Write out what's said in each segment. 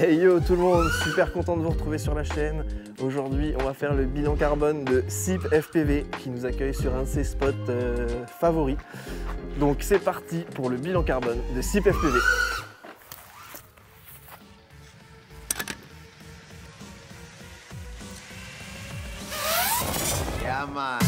Hey yo tout le monde, super content de vous retrouver sur la chaîne. Aujourd'hui on va faire le bilan carbone de SIP FPV qui nous accueille sur un de ses spots favoris. Donc c'est parti pour le bilan carbone de SIP FPV. Yeah, man.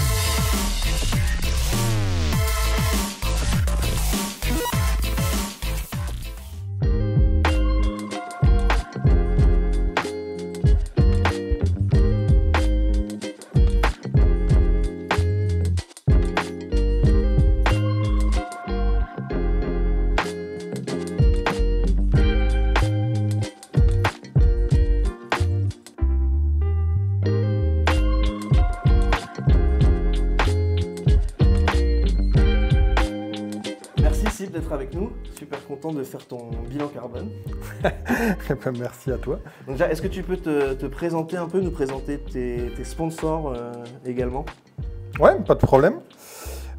Merci d'être avec nous, super content de faire ton bilan carbone. Merci à toi. Donc déjà, est-ce que tu peux te présenter un peu, nous présenter tes sponsors également? Ouais, pas de problème.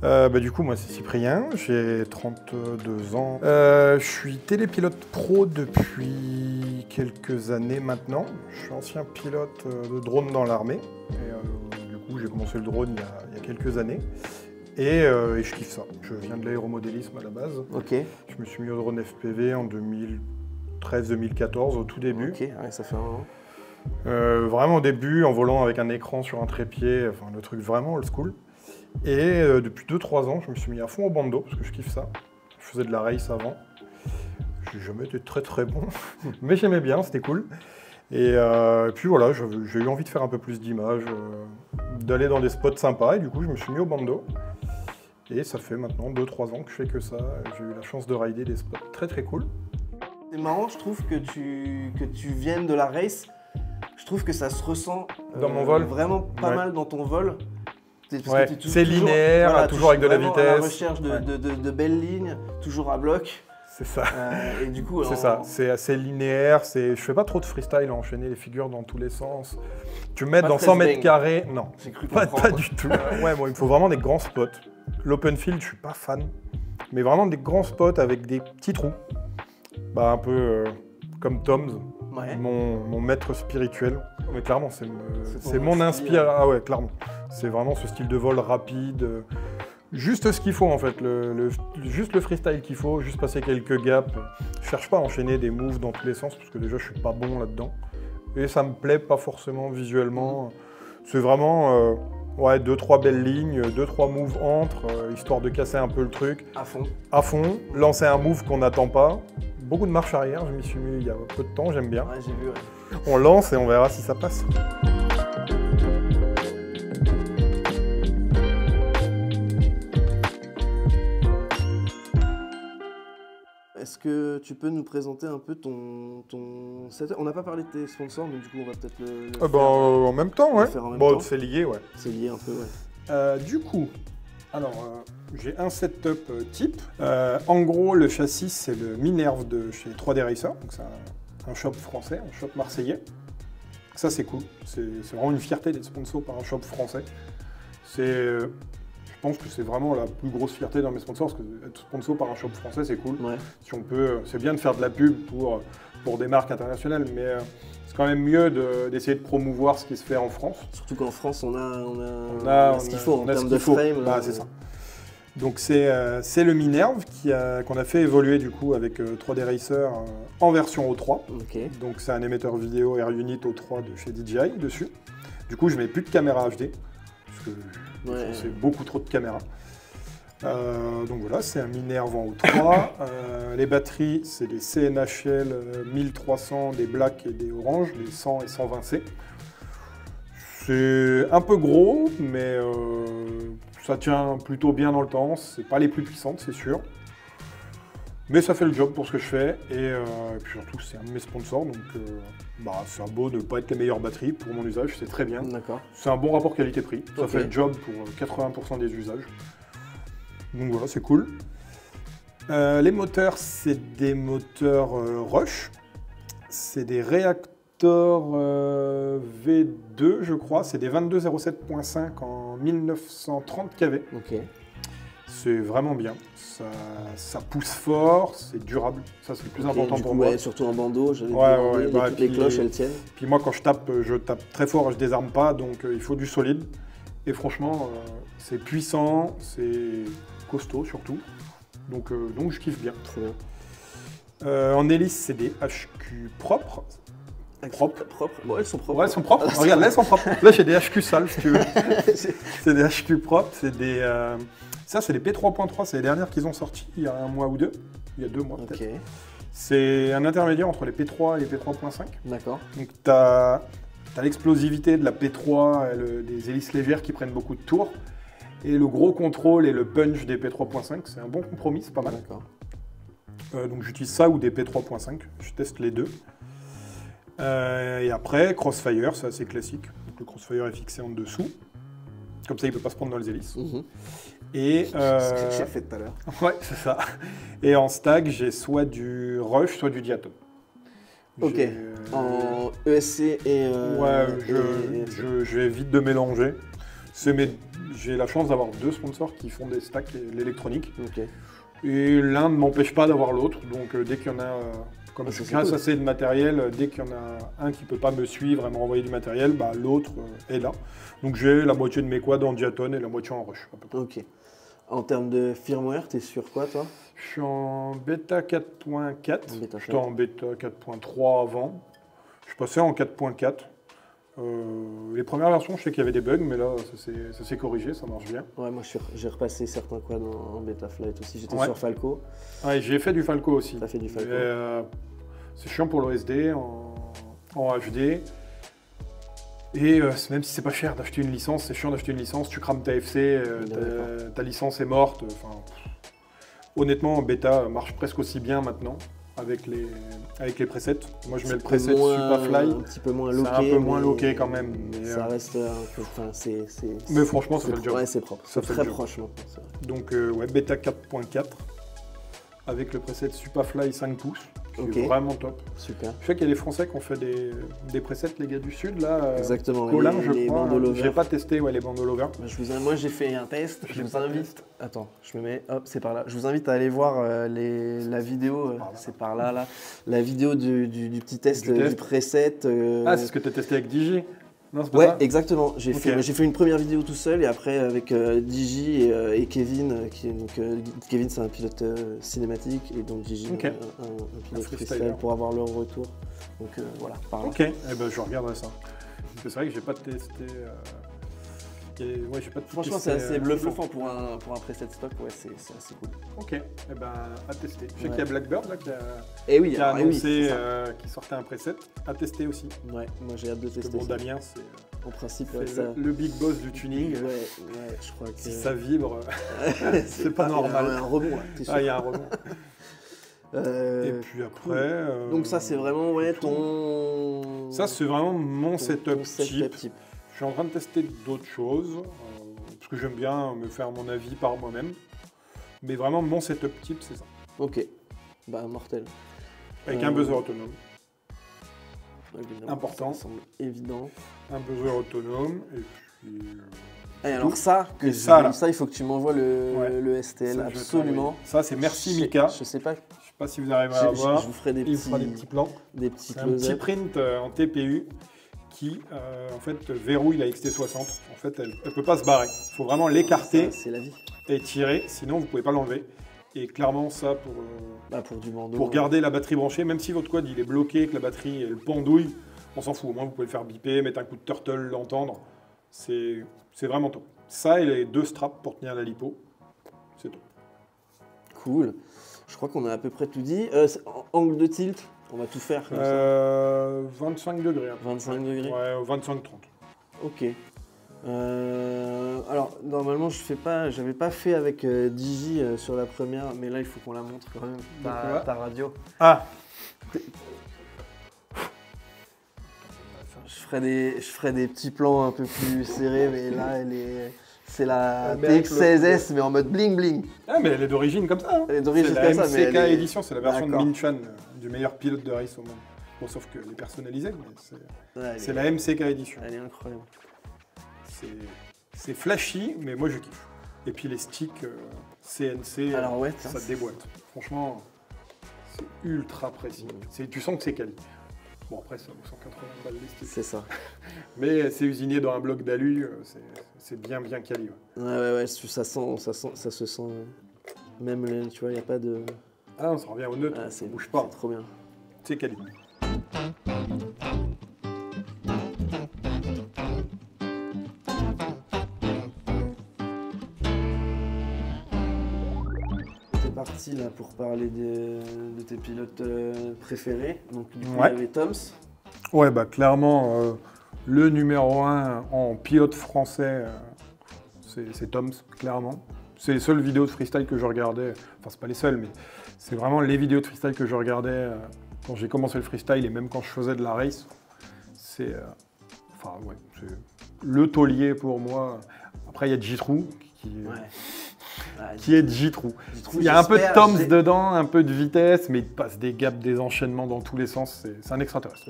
Du coup, moi c'est Cyprien, j'ai 32 ans. Je suis télépilote pro depuis quelques années maintenant. Je suis ancien pilote de drone dans l'armée. Du coup, j'ai commencé le drone il y a quelques années. Et je kiffe ça. Je viens de l'aéromodélisme à la base. Ok. Je me suis mis au drone FPV en 2013-2014, au tout début. Ok, ouais, ça fait un moment. Vraiment au début, en volant avec un écran sur un trépied, enfin le truc vraiment old school. Et depuis 2-3 ans, je me suis mis à fond au bandeau, parce que je kiffe ça. Je faisais de la race avant. J'ai jamais été très bon, mais j'aimais bien, c'était cool. Et puis voilà, j'ai eu envie de faire un peu plus d'images, d'aller dans des spots sympas, et du coup je me suis mis au bandeau. Et ça fait maintenant 2-3 ans que je fais que ça. J'ai eu la chance de rider des spots très cool. C'est marrant, je trouve que tu viennes de la race. Je trouve que ça se ressent Dans mon vol. Vraiment pas mal dans ton vol. Ouais, c'est linéaire, voilà, toujours avec de la vitesse. À la recherche de belles lignes, toujours à bloc. C'est ça. Et du coup, c'est ça, c'est assez linéaire. Je fais pas trop de freestyle à enchaîner les figures dans tous les sens. Tu me mets dans 100 mètres carrés, non, j'ai cru pas comprendre. du tout. Ouais, bon, il me faut vraiment des grands spots. L'open field, je suis pas fan, mais vraiment des grands spots avec des petits trous. Bah, un peu comme Tom's, Ouais. mon maître spirituel. Mais clairement, c'est mon style. inspiration. Ah ouais, clairement. C'est vraiment ce style de vol rapide. Juste ce qu'il faut en fait, juste le freestyle qu'il faut, juste passer quelques gaps. Je cherche pas à enchaîner des moves dans tous les sens parce que déjà je suis pas bon là-dedans. Et ça me plaît pas forcément visuellement. C'est vraiment 2-3 belles lignes, 2-3 moves entre, histoire de casser un peu le truc. À fond, lancer un move qu'on n'attend pas. Beaucoup de marche arrière, je m'y suis mis il y a peu de temps, j'aime bien. Ouais, j'ai vu, ouais. On lance et on verra si ça passe. Est-ce que tu peux nous présenter un peu ton setup? On n'a pas parlé de tes sponsors, mais du coup on va peut-être le faire, En même temps, ouais. faire en même Bon, temps. c'est lié, ouais. C'est lié un peu, ouais. Du coup, alors j'ai un setup type. En gros, le châssis, c'est le Minerve de chez 3D Racer. Donc c'est un shop français, un shop marseillais. Ça, c'est cool. C'est vraiment une fierté d'être sponsor par un shop français. Je pense que c'est vraiment la plus grosse fierté dans mes sponsors, parce que être sponsor par un shop français, c'est cool. Ouais. Si on peut, c'est bien de faire de la pub pour des marques internationales, mais c'est quand même mieux d'essayer de promouvoir ce qui se fait en France. Surtout qu'en France, on a ce qu'il faut en termes de frame. Bah, c'est ça. Donc c'est le Minerve qu'on a fait évoluer du coup avec 3D Racer en version O3. Ok. Donc c'est un émetteur vidéo Air Unit O3 de chez DJI dessus. Du coup je mets plus de caméra HD, parce que c'est beaucoup trop de caméras. Donc voilà, c'est un Minerve en O3. Les batteries, c'est des CNHL 1300, des Black et des Orange, les 100 et 120C. C'est un peu gros, mais ça tient plutôt bien dans le temps. C'est pas les plus puissantes, c'est sûr. Mais ça fait le job pour ce que je fais. Et puis surtout, c'est un de mes sponsors. Donc c'est un beau de ne pas être les meilleures batteries pour mon usage, c'est très bien. D'accord. C'est un bon rapport qualité-prix. Ça Ok. fait le job pour 80% des usages. Donc voilà, c'est cool. Les moteurs, c'est des moteurs Rush. C'est des réacteurs V2, je crois. C'est des 2207.5 en 1930 kV. Ok. C'est vraiment bien. Ça pousse fort, c'est durable. Ça, c'est le plus important pour moi. Ouais, surtout en bandeau, j'avais Ouais, bah, toutes les cloches, elles tiennent. Puis moi, quand je tape très fort, je désarme pas, donc il faut du solide. Et franchement, c'est puissant, c'est costaud surtout. Donc je kiffe bien. Très bien. En hélice, c'est des HQ propres. Propres. Ouais, elles sont propres. Ouais, elles sont propres. Regarde, là, elles sont propres. Là, j'ai des HQ sales, si tu veux. C'est des HQ propres. Ça, c'est les P3.3. C'est les dernières qu'ils ont sorties il y a un mois ou deux. Il y a 2 mois, peut-être. Ok. C'est un intermédiaire entre les P3 et les P3.5. D'accord. Donc, tu as l'explosivité de la P3, des hélices légères qui prennent beaucoup de tours. Et le gros contrôle et le punch des P3.5. C'est un bon compromis, c'est pas mal. D'accord. Donc, j'utilise ça ou des P3.5. Je teste les deux. Et après, Crossfire, c'est assez classique. Donc, le Crossfire est fixé en dessous. Comme ça, il ne peut pas se prendre dans les hélices. Et ce que j'ai fait tout à l'heure. Ouais, c'est ça. Et en stag, j'ai soit du Rush, soit du Diatom. Ok. En ESC et. Ouais, je vais vite de mélanger. J'ai la chance d'avoir 2 sponsors qui font des stacks et l'électronique. Ok. Et l'un ne m'empêche pas d'avoir l'autre. Donc dès qu'il y en a. Comme je casse assez de matériel, dès qu'il y en a un qui ne peut pas me suivre et me renvoyer du matériel, bah, l'autre est là. Donc j'ai la moitié de mes quads en Diaton et la moitié en Rush. À peu près. Ok. En termes de firmware, t'es sur quoi toi? Je suis en bêta 4.4. J'étais en bêta 4.3 avant. Je suis passé en 4.4. Les premières versions, je sais qu'il y avait des bugs, mais là, ça s'est corrigé, ça marche bien. Ouais, moi j'ai repassé certains quads en bêta flight aussi. J'étais Ouais. sur Falco. Ouais, j'ai fait du Falco aussi. T'as fait du Falco. C'est chiant pour l'OSD en HD. Et même si c'est pas cher d'acheter une licence, c'est chiant d'acheter une licence, tu crames ta FC, ta licence est morte. Honnêtement, en bêta marche presque aussi bien maintenant avec les presets. Moi je mets le preset Supafly. Un petit peu moins loqué. C'est un peu moins loqué quand même. Mais, ça reste un peu. mais franchement, ça fait le job. Ouais, c'est propre. C'est très proche maintenant. Donc, ouais, bêta 4.4 avec le preset Supafly 5 pouces. Ok. C'est vraiment top. Super. Je sais qu'il y a des Français qui ont fait des presets, les gars du Sud, là. Exactement. Colin, je les crois. bandeaux lover. J'ai pas testé les bandeaux lover. Moi, j'ai fait un test. Je vous invite. Attends, je me mets. Hop, c'est par là. Je vous invite à aller voir la vidéo. C'est par là, là. La vidéo du petit test du preset. Ah, c'est ce que tu as testé avec DJ? Non, c'est pas ouais, ça exactement. J'ai fait une première vidéo tout seul et après avec DJ et Kevin. Kevin, c'est un pilote cinématique et donc DJ, un pilote freestyle pour avoir leur retour. Donc voilà, par là. Ok, eh ben, je regarderai ça. Parce que c'est vrai que j'ai pas testé. Franchement, c'est assez bluffant pour un preset stock. Ouais, c'est assez cool. Ok, eh ben, à tester. Je sais qu'il y a Blackbird là, qui a annoncé qu'il sortait un preset. À tester aussi. Ouais, moi j'ai hâte de tester. Bon, Damien, c'est en principe le big boss du tuning. Ouais, je crois que si ça vibre, c'est pas normal. Il y a un rebond là. Ah, il y a un rebond. Et puis après. Cool. Donc ça c'est vraiment ton. Ça c'est vraiment mon setup type. Je suis en train de tester d'autres choses parce que j'aime bien me faire mon avis par moi-même. Mais vraiment mon setup type c'est ça. Ok. Bah mortel. Avec un buzzer autonome. Évidemment, important. Ça semble évident. Un buzzer autonome et puis. Et alors ça, il faut que tu m'envoies le STL, ça, absolument. Ça c'est merci Mika. Je sais pas si vous arrivez à voir. Je vous ferai des petits plans. Des petits c'est un petit print en TPU qui en fait verrouille la XT60. En fait, elle ne peut pas se barrer. Il faut vraiment l'écarter et tirer, sinon vous ne pouvez pas l'enlever. Et clairement ça pour du bandeau, pour garder la batterie branchée, même si votre quad il est bloqué, que la batterie elle pendouille, on s'en fout. Au moins vous pouvez le faire biper, mettre un coup de turtle, l'entendre. C'est vraiment top. Ça et les 2 straps pour tenir la lipo, c'est top. Cool. Je crois qu'on a à peu près tout dit. Angle de tilt, on va tout faire comme 25 degrés. 25 degrés. Ouais, 25-30. Ok. Alors normalement j'avais pas fait avec DJ sur la première, mais là il faut qu'on la montre quand même. Ta radio. Ah. Je ferai des petits plans un peu plus serrés, mais là c'est la TX16S mais en mode bling bling. Ah mais elle est d'origine comme ça. Hein. Elle est d'origine comme ça, mais MCK édition, c'est la version de Minchan, du meilleur pilote de race au monde. Bon, sauf que les personnalisés, mais c'est la MCK édition. Elle est incroyable. C'est flashy, mais moi je kiffe. Et puis les sticks CNC, Alors ouais, ça déboîte. Franchement, c'est ultra précis. Tu sens que c'est quali. Bon, après, ça vaut 180 balles les sticks. C'est ça. Mais c'est usiné dans un bloc d'alu, c'est bien quali. Ouais, ça se sent. Même, tu vois, il n'y a pas de... Ah non, ça revient au neutre, ça bouge pas. C'est trop bien. C'est quali. T'es parti là pour parler de tes pilotes préférés. Donc du coup, Ouais. il y avait Toms. Ouais, bah clairement, le numéro 1 en pilote français, c'est Toms, clairement. C'est les seules vidéos de freestyle que je regardais. Enfin, c'est pas les seules, mais c'est vraiment les vidéos de freestyle que je regardais quand j'ai commencé le freestyle et même quand je faisais de la race. C'est le taulier pour moi. Après, il y a J-True qui est J-True. Il y a un peu de Toms dedans, un peu de vitesse, mais il passe des gaps, des enchaînements dans tous les sens. C'est un extraterrestre.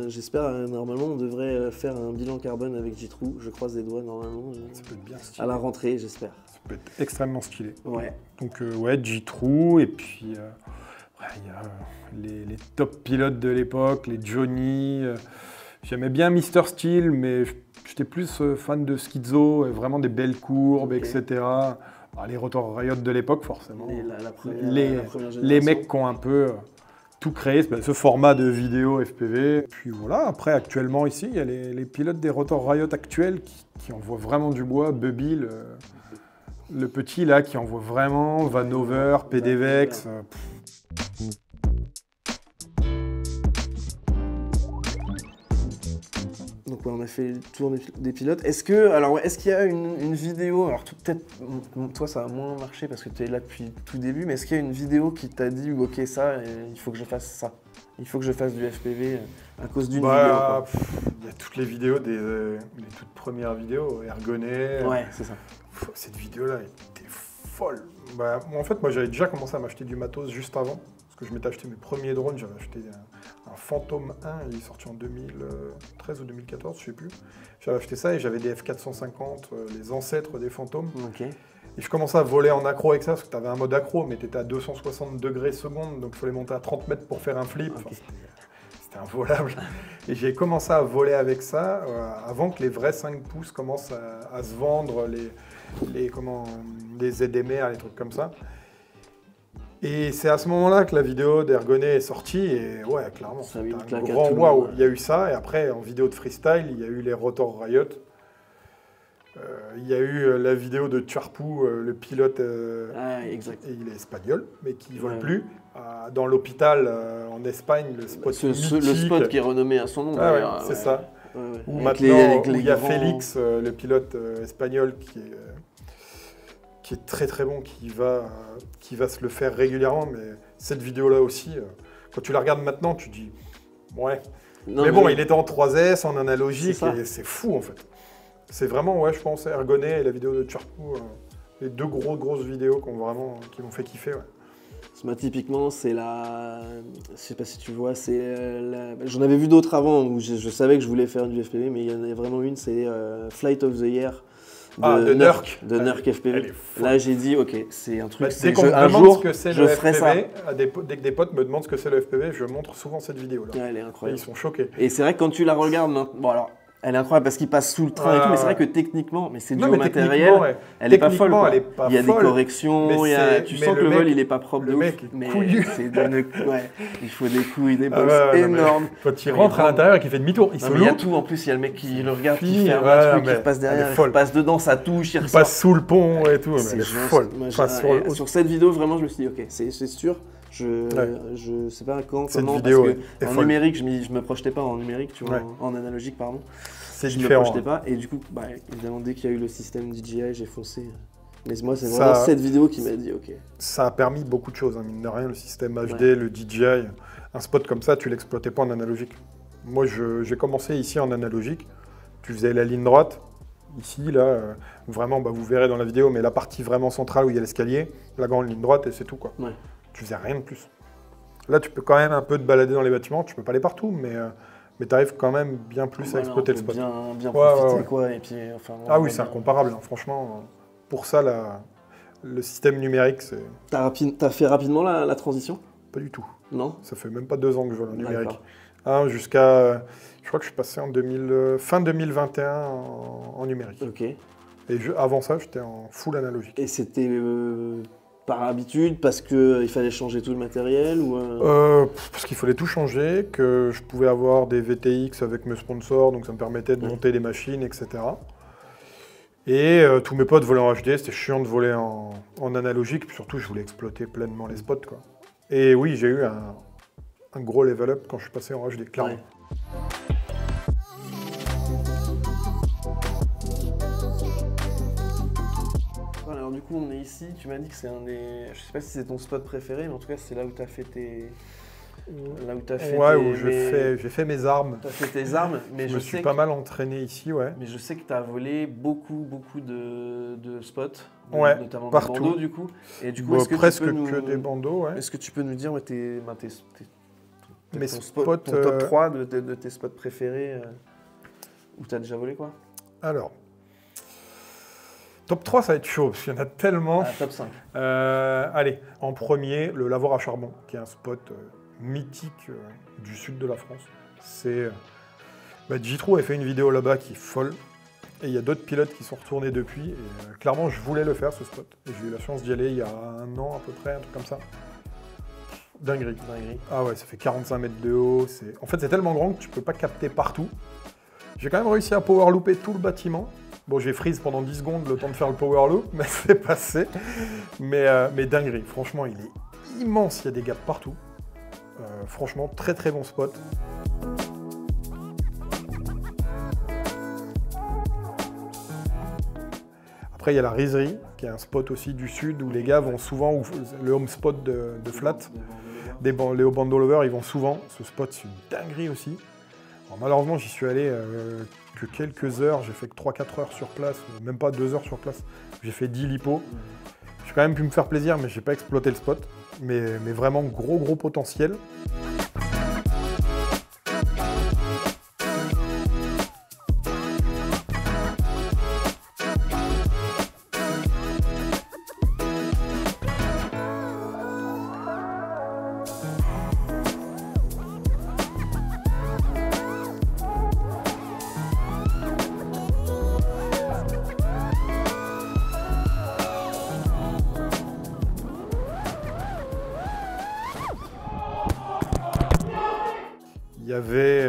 J'espère normalement on devrait faire un bilan carbone avec J-True. Je croise les doigts normalement. Ça peut être bien stylé. À la rentrée, j'espère. Ça peut être extrêmement stylé. Ouais. Donc ouais, J-True et puis il y a les top pilotes de l'époque, les Johnny. J'aimais bien Mister Steel, mais j'étais plus fan de Schizo, et vraiment des belles courbes, etc. Les Rotor Riot de l'époque, forcément. Les mecs qui ont un peu tout créé, ce format de vidéo FPV. Puis voilà, après, actuellement ici, il y a les pilotes des Rotor Riot actuels qui envoient vraiment du bois. Bubby, le petit là, qui envoie vraiment, Vanover, PDVX. Donc ouais, on a fait le tour des pilotes. Est-ce qu'il y a une vidéo, alors peut-être toi ça a moins marché parce que tu es là depuis le tout début, mais est-ce qu'il y a une vidéo qui t'a dit ok ça, il faut que je fasse ça, il faut que je fasse du FPV à cause d'une vidéo quoi. Il y a toutes les vidéos les toutes premières vidéos, Ergonet. Ouais, c'est ça. Cette vidéo-là était folle. En fait, moi j'avais déjà commencé à m'acheter du matos juste avant. Parce que je m'étais acheté mes premiers drones, j'avais acheté un Phantom 1, il est sorti en 2013 ou 2014, je sais plus. J'avais acheté ça et j'avais des F450, les ancêtres des Phantoms. Okay. Et je commençais à voler en accro avec ça, parce que tu avais un mode accro, mais tu étais à 260 degrés seconde, donc il fallait monter à 30 mètres pour faire un flip. Okay. Enfin, c'était involable. Et j'ai commencé à voler avec ça avant que les vrais 5 pouces commencent à se vendre, les ZMR, les trucs comme ça. Et c'est à ce moment-là que la vidéo d'Ergonet est sortie et ouais, clairement, c'était un grand waouh. Il y a eu ça et après, en vidéo de freestyle, il y a eu les Rotor Riot. Il y a eu la vidéo de Charpou, le pilote, exact. Et il est espagnol, mais qui ne vole plus, dans l'hôpital en Espagne, le spot mythique. Le spot qui est renommé à son nom. C'est ça. Où maintenant, il y a Félix, le pilote espagnol qui est très très bon, qui va se le faire régulièrement, mais cette vidéo-là aussi, quand tu la regardes maintenant, tu dis, ouais. Mais bon, il était en 3S, en analogique, et c'est fou en fait. C'est vraiment, ouais, je pense, Ergonet et la vidéo de Charpou, les deux grosses vidéos qui m'ont fait kiffer, ouais. Typiquement, c'est je sais pas si tu vois, j'en avais vu d'autres avant où je savais que je voulais faire du FPV, mais il y en a vraiment une, c'est Flight of the Year. De Nurk FPV. Là, j'ai dit, ok, c'est un truc. Dès qu'on me demande ce que c'est le ferai FPV, dès que des potes me demandent ce que c'est le FPV, je montre souvent cette vidéo-là. Ouais, elle est incroyable. Et ils sont choqués. Et c'est vrai que quand tu la regardes maintenant, bon alors, elle est incroyable parce qu'il passe sous le train et tout, mais c'est vrai que techniquement, mais c'est du haut matériel, elle est pas folle. Il y a des corrections, tu sens que le vol il est pas propre. Le mec est couillu. Il faut des couilles, des bosses énormes. Quand il rentre à l'intérieur et qu'il fait demi-tour, il se loupe. Il y a tout en plus, il y a le mec qui le regarde, qui ferme un truc, qui repasse derrière, il passe dedans, ça touche, il passe sous le pont et tout. C'est folle. Sur cette vidéo, vraiment, je me suis dit, ok, c'est sûr. Je sais pas comment, parce que en numérique, je me projetais pas en numérique, tu vois, en analogique, pardon. C'est différent. Je me projetais pas, et du coup, évidemment, dès qu'il y a eu le système DJI, j'ai foncé. Mais moi, c'est vraiment cette vidéo qui m'a dit, ok. Ça a permis beaucoup de choses, mine de rien, le système HD, le DJI. Un spot comme ça, tu l'exploitais pas en analogique. Moi, j'ai commencé ici en analogique. Tu faisais la ligne droite. Ici, là, vraiment, vous verrez dans la vidéo, mais la partie vraiment centrale où il y a l'escalier, la grande ligne droite, et c'est tout, quoi. Tu faisais rien de plus. Là, tu peux quand même un peu te balader dans les bâtiments. Tu peux pas aller partout, mais mais tu arrives quand même bien plus à exploiter le spot. Bien profiter, quoi. Et puis, enfin, ah oui, c'est incomparable, hein. Franchement. Pour ça, le système numérique, c'est... T'as fait rapidement la transition? Pas du tout. Non? Ça fait même pas 2 ans que je vole en numérique. Jusqu'à... Je crois que je suis passé fin 2021 en numérique. Ok. Et avant ça, j'étais en full analogique. Et c'était par habitude, parce qu'il fallait changer tout le matériel ou parce qu'il fallait tout changer, que je pouvais avoir des VTX avec mes sponsors, donc ça me permettait de monter des machines, etc. Et tous mes potes volaient en HD, c'était chiant de voler en analogique, puis surtout je voulais exploiter pleinement les spots, quoi. Et oui, j'ai eu un gros level up quand je suis passé en HD, clairement. Ouais. Alors du coup on est ici, tu m'as dit que c'est un des... Je sais pas si c'est ton spot préféré, mais en tout cas c'est là où tu as fait tes... J'ai fait mes armes. Tu as fait tes armes, mais je me suis pas mal entraîné ici, ouais. Mais je sais que tu as volé beaucoup de spots, notamment partout. Des bandeaux du coup. Et du coup, presque que des bandeaux, ouais. Est-ce que tu peux nous dire mes spots, ton top 3 de tes spots préférés où tu as déjà volé, quoi? Alors, top 3, ça va être chaud, parce qu'il y en a tellement. Top 5. Allez, en premier, le lavoir à charbon, qui est un spot mythique du sud de la France. C'est... J-Trou a fait une vidéo là-bas qui est folle, et il y a d'autres pilotes qui sont retournés depuis, et clairement, je voulais le faire, ce spot. Et j'ai eu la chance d'y aller il y a 1 an à peu près, un truc comme ça. Dinguerie. Ah ouais, ça fait 45 mètres de haut. En fait, c'est tellement grand que tu peux pas capter partout. J'ai quand même réussi à power looper tout le bâtiment. Bon, j'ai freeze pendant 10 secondes le temps de faire le power loop, mais c'est passé. Mais dinguerie. Franchement, il est immense. Il y a des gaps partout. Franchement, très très bon spot. Après, il y a la riserie, qui est un spot aussi du sud où les gars vont souvent, le home spot de flat, les bandeaux lovers, ils vont souvent. Ce spot, c'est une dinguerie aussi. Alors, malheureusement, j'y suis allé que quelques heures, j'ai fait que 3-4 heures sur place, même pas 2 heures sur place. J'ai fait 10 lipos. J'ai quand même pu me faire plaisir, mais j'ai pas exploité le spot. Mais vraiment gros potentiel. Il y avait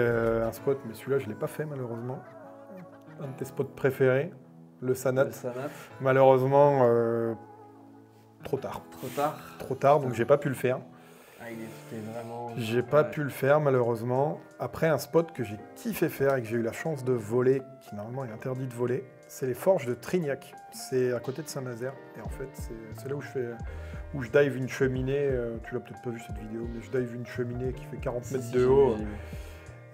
un spot, mais celui-là, je ne l'ai pas fait malheureusement. Un de tes spots préférés, le Sanat. Malheureusement, trop tard. Trop tard, donc j'ai pas pu le faire. J'ai pas pu le faire malheureusement. Après, un spot que j'ai kiffé faire et que j'ai eu la chance de voler, qui normalement est interdit de voler, c'est les forges de Trignac. C'est à côté de Saint-Nazaire. Et en fait, c'est là où je dive une cheminée. Tu l'as peut-être pas vu cette vidéo, mais je dive une cheminée qui fait 40 mètres de haut.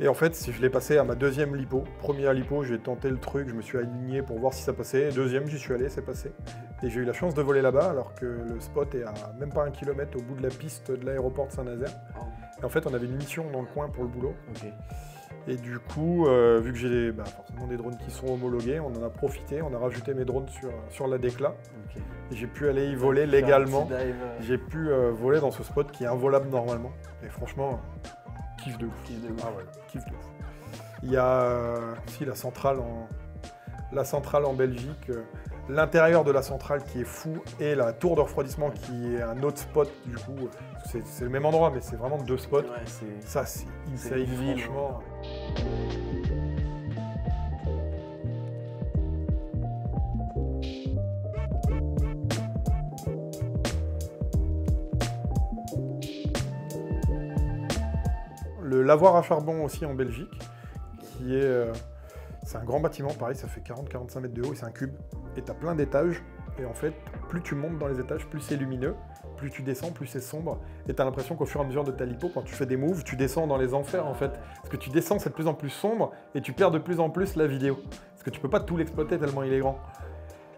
Et en fait, je l'ai passé à ma deuxième lipo. Première lipo, j'ai tenté le truc, je me suis aligné pour voir si ça passait. Deuxième, j'y suis allé, c'est passé. Et j'ai eu la chance de voler là-bas, alors que le spot est à même pas 1 kilomètre au bout de la piste de l'aéroport de Saint-Nazaire. Et en fait, on avait une mission dans le coin pour le boulot. Et du coup, vu que j'ai forcément des drones qui sont homologués, on en a profité, on a rajouté mes drones sur la Décla. Et j'ai pu aller y voler légalement. J'ai pu voler dans ce spot qui est involable normalement. Et franchement, kiff de ouf. Ah ouais, kiff de ouf. Il y a la centrale en Belgique, l'intérieur de la centrale qui est fou et la tour de refroidissement qui est un autre spot du coup. C'est le même endroit mais c'est vraiment 2 spots. Ouais, ça c'est insane franchement. Le lavoir à charbon aussi en Belgique, qui est... c'est un grand bâtiment, pareil, ça fait 40-45 mètres de haut et c'est un cube. Et tu as plein d'étages. Et en fait, plus tu montes dans les étages, plus c'est lumineux. Plus tu descends, plus c'est sombre. Et tu as l'impression qu'au fur et à mesure de ta lipo, quand tu fais des moves, tu descends dans les enfers en fait. Parce que tu descends, c'est de plus en plus sombre et tu perds de plus en plus la vidéo. Parce que tu peux pas tout l'exploiter tellement il est grand.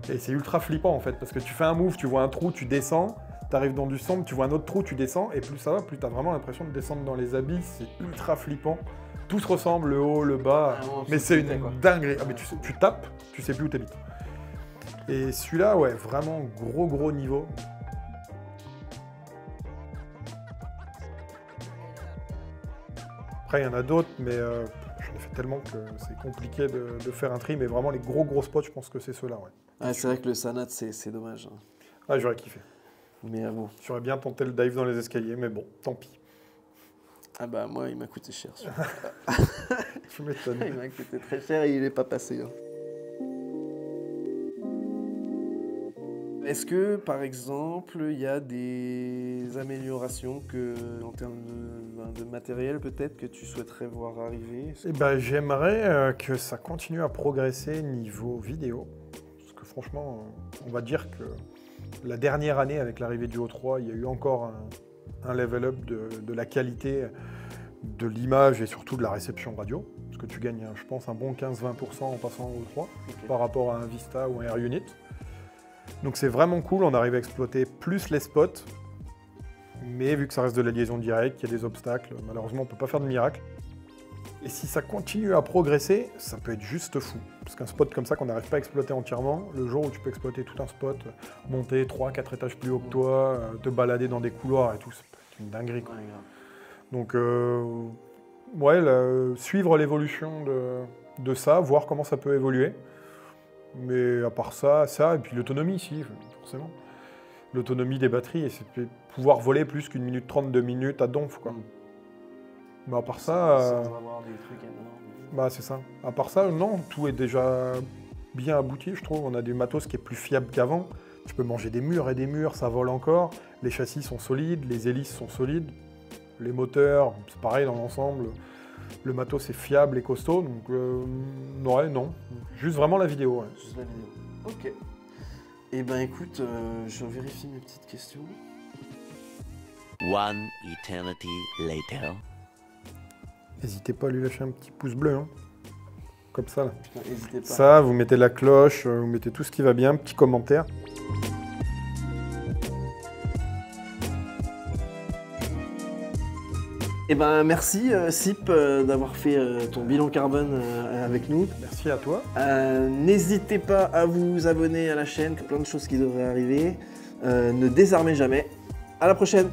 Et c'est ultra flippant en fait. Parce que tu fais un move, tu vois un trou, tu descends. Tu arrives dans du sombre, tu vois un autre trou, tu descends. Et plus ça va, plus tu as vraiment l'impression de descendre dans les abysses. C'est ultra flippant. tout se ressemble, le haut, le bas, mais c'est une dinguerie. Ah, mais tu tapes, tu sais plus où t'habites. Et celui-là, ouais, vraiment gros niveau. Après, il y en a d'autres, mais j'en ai fait tellement que c'est compliqué de faire un tri. Mais vraiment, les gros spots, je pense que c'est ceux-là, ouais. Ah, c'est vrai que le Sanat, c'est dommage. Hein. Ah, j'aurais kiffé. Mais bon. J'aurais bien tenté le dive dans les escaliers, mais bon, tant pis. Ah bah moi, il m'a coûté cher. Je m'étonne. Il m'a coûté très cher et il n'est pas passé. Hein. Est-ce que, par exemple, il y a des améliorations en termes de matériel, peut-être, que tu souhaiterais voir arriver? Eh ben, j'aimerais que ça continue à progresser niveau vidéo. Parce que franchement, on va dire que la dernière année, avec l'arrivée du O3, il y a eu encore un level up de la qualité de l'image et surtout de la réception radio. Parce que tu gagnes, je pense, un bon 15-20% en passant au O3 par rapport à un Vista ou un Air Unit. Donc c'est vraiment cool, on arrive à exploiter plus les spots, mais vu que ça reste de la liaison directe, qu'il y a des obstacles, malheureusement on ne peut pas faire de miracle. Et si ça continue à progresser, ça peut être juste fou. Parce qu'un spot comme ça qu'on n'arrive pas à exploiter entièrement, le jour où tu peux exploiter tout un spot, monter 3-4 étages plus haut que toi, te balader dans des couloirs et tout, ça peut être une dinguerie, quoi. Donc ouais, suivre l'évolution de ça, voir comment ça peut évoluer. Mais à part ça, et puis l'autonomie, si, forcément. L'autonomie des batteries, et c'est pouvoir voler plus qu'1 minute 30, 2 minutes à donf, quoi. Mais à part ça... Sans avoir des trucs énormes. Bah c'est ça. À part ça, non, tout est déjà bien abouti, je trouve. On a du matos qui est plus fiable qu'avant. Tu peux manger des murs et des murs, ça vole encore. Les châssis sont solides, les hélices sont solides. Les moteurs, c'est pareil dans l'ensemble. Le matos est fiable et costaud, donc ouais, non. Juste vraiment la vidéo. Ouais. Juste la vidéo. Ok. Eh ben écoute, je vérifie mes petites questions. One eternity later. N'hésitez pas à lui lâcher un petit pouce bleu, hein. Comme ça. Là. Putain, n'hésitez pas. Ça, vous mettez la cloche, vous mettez tout ce qui va bien, petit commentaire. Eh ben merci Sip d'avoir fait ton bilan carbone avec nous. Merci à toi. N'hésitez pas à vous abonner à la chaîne, plein de choses qui devraient arriver. Ne désarmez jamais. À la prochaine.